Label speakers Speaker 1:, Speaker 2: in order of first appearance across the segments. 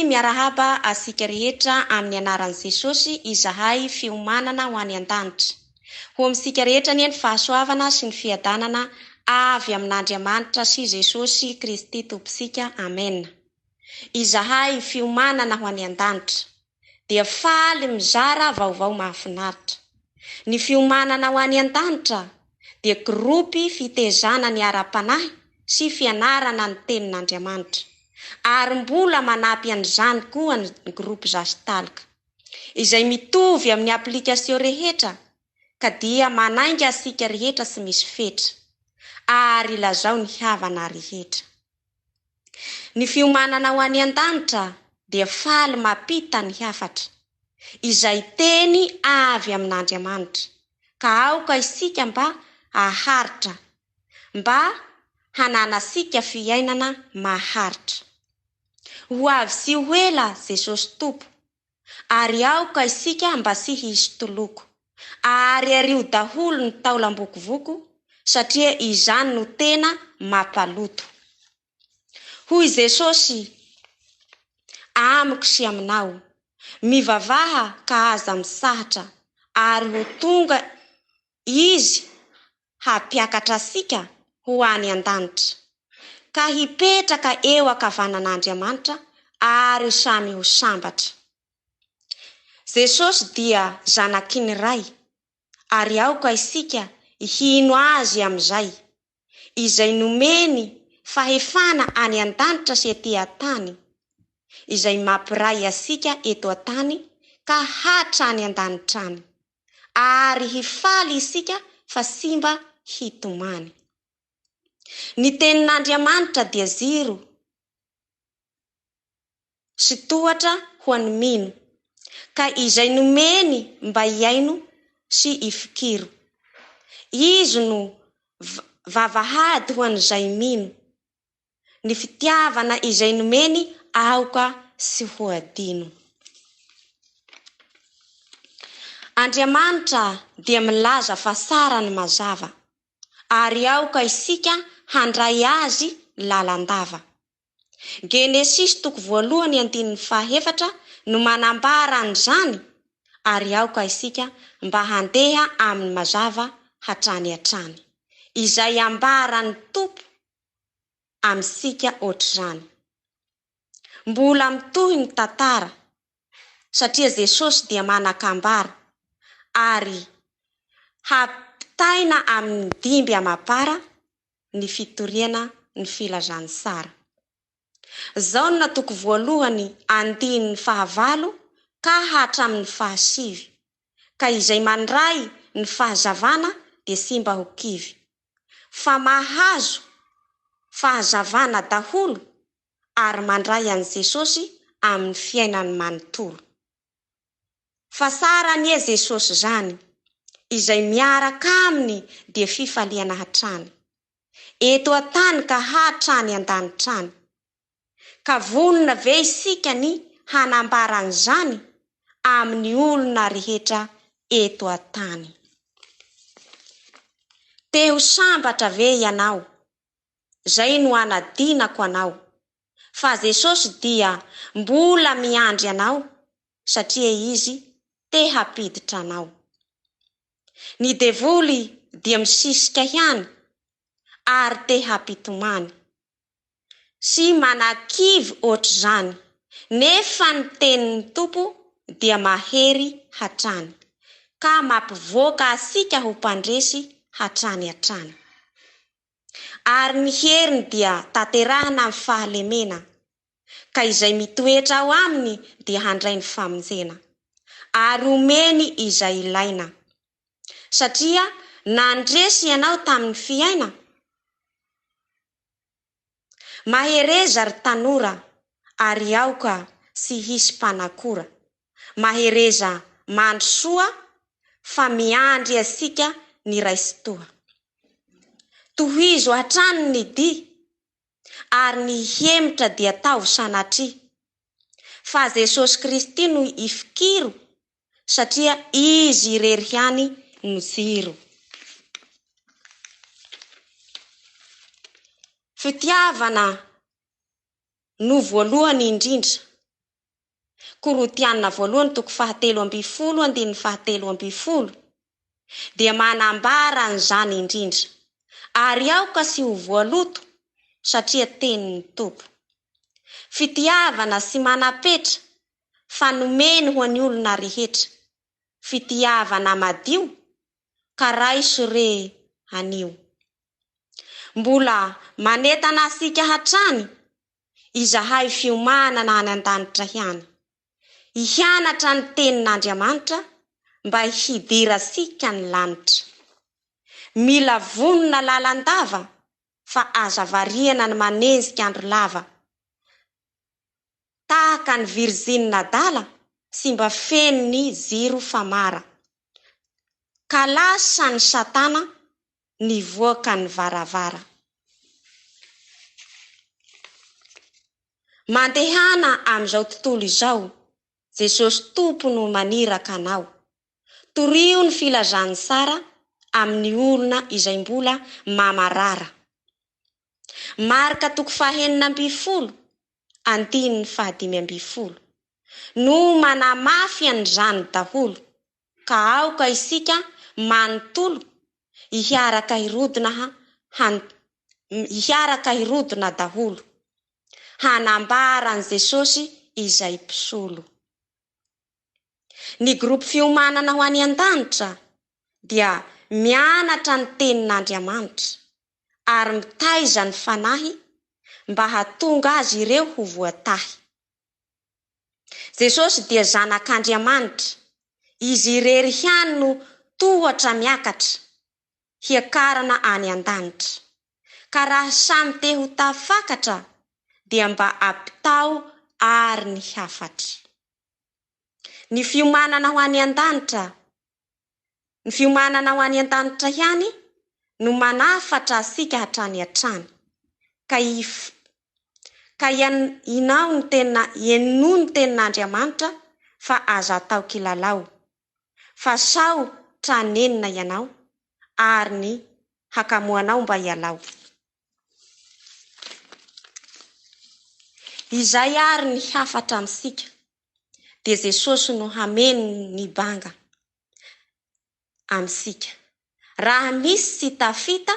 Speaker 1: miarahaba asika rehetra amin'ny anaran'i Jesosy izahay fiomanana ho any an-danitra. Ho amintsika rehetra ny fahasoavana sy ny fiadanana avy amin'Andriamanitra sy Jesosy Kristy Tomposika. Amen. Izahay fiomanana ho any an-danitra dia faly mizara vaovao mahafinaritra. Ny fiomanana ho any an-danitra dia grupy fitezana ny ara-panahy sy fianarana ny tenin'Andriamanitra. Ary mbola manampy an'izany koa ny grupy Zastalka izay mitovy amin'ny aplikasio rehetra ka dia manainga asika rehetra sy misy fetra ary lazao ny havana rehetra. Ny fiomanana ho any an-danitra dia faly mapita ny hafatra izay teny avy amin'Andriamanitra ka aoka isika mba haharitra mba hananasika fiainana maharitra. Ho avy sy ho ela Jesosy Tompo ary aoka isika mba sy hisy toloko ary ario daholo ny taolam-bokovoko satria izany no tena mampaloto. Hoy Jesosy, amiko sy aminao mivavaha ka aza misahatra ary ho tonga izy hampiakatra asika ho any an-danitra ka hipetraka eo ankavanan'Andriamanitra ary samy ho sambatra. Jesosy dia zanakiny ray ary aoka isika hino azy amin'izay izay nomeny fahefana any an-danitra sy ety an-tany izay mampiray asika eto an-tany ka hatrany an-danitra any ary hifaly isika fa simba hitomany. Ny tenin'Andriamanitra dia ziro sy tohatra ho an'ny mino ka izay nomeny mba hiaino sy hifikiro. Izy no vavahady ho an'izay mino, ny fitiavana izay nomeny aoka sy ho adino. Andriamanitra dia milaza fa tsara ny mazava ary aoka isika handray azy lalandava. Genesis 1:4 no manambara an'izany ary aoka isika mba handeha amin'ny mazava hatrany hatrany izay ambarany Tompo amintsika ohatr'izany. Mbola mitohy ny tantara satria Jesosy dia manan-kambara ary hampitaina amin'ny dimby amam-para ny fitoriana ny filazany tsara. Zaona 1:9 ka hatramin'ny 10 ka izay mandray ny fahazavana dia simba ho kivy fa mahazo fahazavana daholo ary mandray an'i Jesosy amin'ny fiainany manontolo. Fa tsara ny Jesosy zany izay miaraka aminy dia fifaliana hatrany eto an-tany ka hatrany an-danitrany ka vonona ve isika ny hanambaran'izany amin'ny olona rehetra eto an-tany. Te ho sambatra ve ianao? Zay no anadinako anao. Fa Jesosy dia mbola miandry anao satria izy te hampiditra anao. Ny devoly dia misisika ihany ary te hampitomany sy manakivy ohatr'izany nefa ny tenin'ny Tompo dia mahery hatrany ka mampivoaka asika ho mpandresy hatrany hatrany. Ary ny heriny dia tanterahana amin'ny fahalemena ka izay mitoetra ao aminy dia handray ny famonjena ary omeny izay ilaina satria nandresy ianao tamin'ny fiaina. Mahereza ry tanora ary aoka sy hisy mpanakora. Mahereza mandrosoa fa miandry asika ny raisim-toa. Tohizo hatrany ny di ary ny hemitra dia tao sanatria fa Jesosy Kristy no ifikiro satria izy irery ihany no jiro. Fitiavana no voalohany indrindra Korotianina voalohany toko 7:17 dia manambara an'izany indrindra. Ary aoka sy ho voaloto satria tenin'ny Tompo. Fitiavana sy manapetra fanomeny ho an'ny olona rehetra. Fitiavana madio ka raiso re anio. Mbola manetana asika hatrany izahay fiomanana any an-danitra hiany. Hianatra ny tenin'Andriamanitra mba hidirasika ny lanitra. Mila vonona lalandava fa aza variana ny manezika andro lava. Tahaka ny Virzinina dala sy mba feno ny ziro famara. Ka lasa ny Satana nivoaka ny varavara. Mandehana amin'izao tontolo izao, Jesosy Tompo no maniraka anao. Torio ny filazany sara amin'ny olona izay mbola mamarara. Marka toko 6:15 no manamafy an'izany daholo, ka aoka isika manontolo hiaraka hirodona daholo. Hanambara an Jesosy izay mpisolo. Ny grupy fiomanana ho any an-danitra dia mianatra ny tenin'Andriamanitra ary mitaiza ny fanahy mba hahatonga azy ireo ho voatahy. Jesosy dia zanak'Andriamanitra, izy irery hiany no tohatra miakatra hiakarana any an-danitra. Ka raha samy te ho tafakatra dia mba ampitao ary ny hafatra. Ny fiomanana ho any an-danitra hiany no manafatra asika hatrany hatrany. Ka ieno ny tenin'Andriamanitra fa aza atao kilalao. Fa sao tranenina ianao ary ny hakamoanao mba hialao. Izay ary ny hafatra amintsika dia Jesosy no hameno ny banga amintsika. Raha misy sy tafita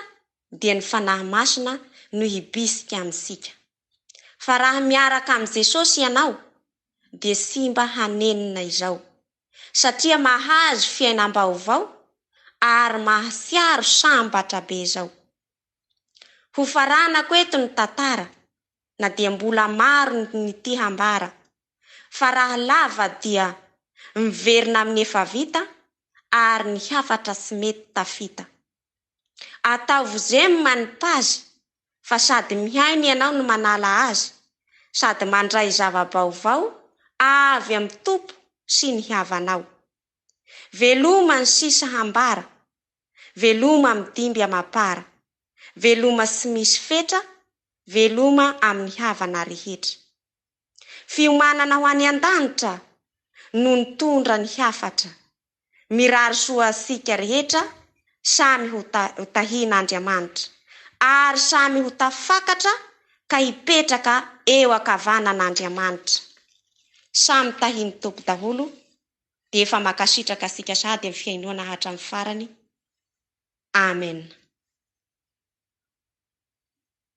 Speaker 1: dia ny fanahy masina no hibisika amintsika. Fa raha miaraka amin'ny Jesosy ianao dia sy mba hanenina izao. Satria mahazo fiainam-baovao ary mahasiaro sambatra be izao. Ho faranako eto ny tantara na dia mbola maro ny ty hambara. Fa raha lava dia miverina amin'ny efa vita ary ny hafatra tsy mety tafita. Ataovy zemy manipazy fa sady mihainy ianao no manala azy, sady mandray zava-baovao avy amin'ny Tompo sy ny havanao. Veloma ny sisa hambara, veloma amin'ny dimby amapara, veloma tsy misy fetra, veloma amin'ny havana rehetra. Fiomanana ho any an-danitra no nitondra ny hafatra. Mirary soa asika rehetra samy ho tahian'Andriamanitra ary samy ho tafakatra ka hipetraka eo ankavanan'Andriamanitra. Samy tahiany Tompo daholo dia efa makasitraka asika sady amin'ny fiainoana hatramin'ny farany. Amen.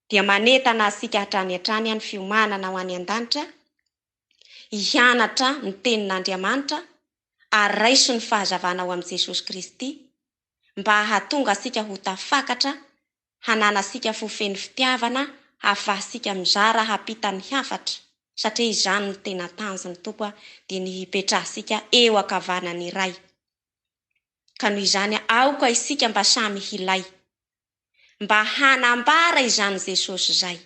Speaker 1: Dia manetana asika hatrany hatrany any fiomanana ho any an-danitra, hianatra ny tenin'Andriamanitra ary raiso ny fahazavana ao amin'i Jesosy Kristy mba hahatonga asika ho tafakatra, hanana asika fofeny fitiavana, hafahasika mizara hapita ny hafatra. Satria izany no tena tanjony Tompo dia ny hipetrahasika eo ankavanany iray. Ka noho izany aoka isika mba samy hilay, mba hanambara izany Jesosy izay.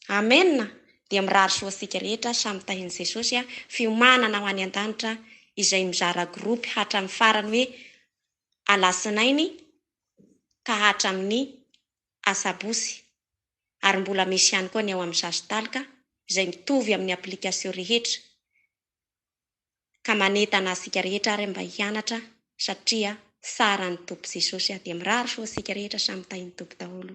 Speaker 1: Amen. Dia mirary soa asika rehetra samy tahian Jesosy fiomanana ho any an-danitra izay mizara grupy hatramin'ny farany hoe alasinainy ka hatramin'ny asabosy. Ary mbola misy ihany koa ny ao amin'ny sasitalika izay mitovy amin'ny aplikasio rehetra. Ka manetana asika rehetra ary mba hianatra satria tsara ny Tompo Jesosy dia mirary soa asika rehetra samy tahian Tompo daholo.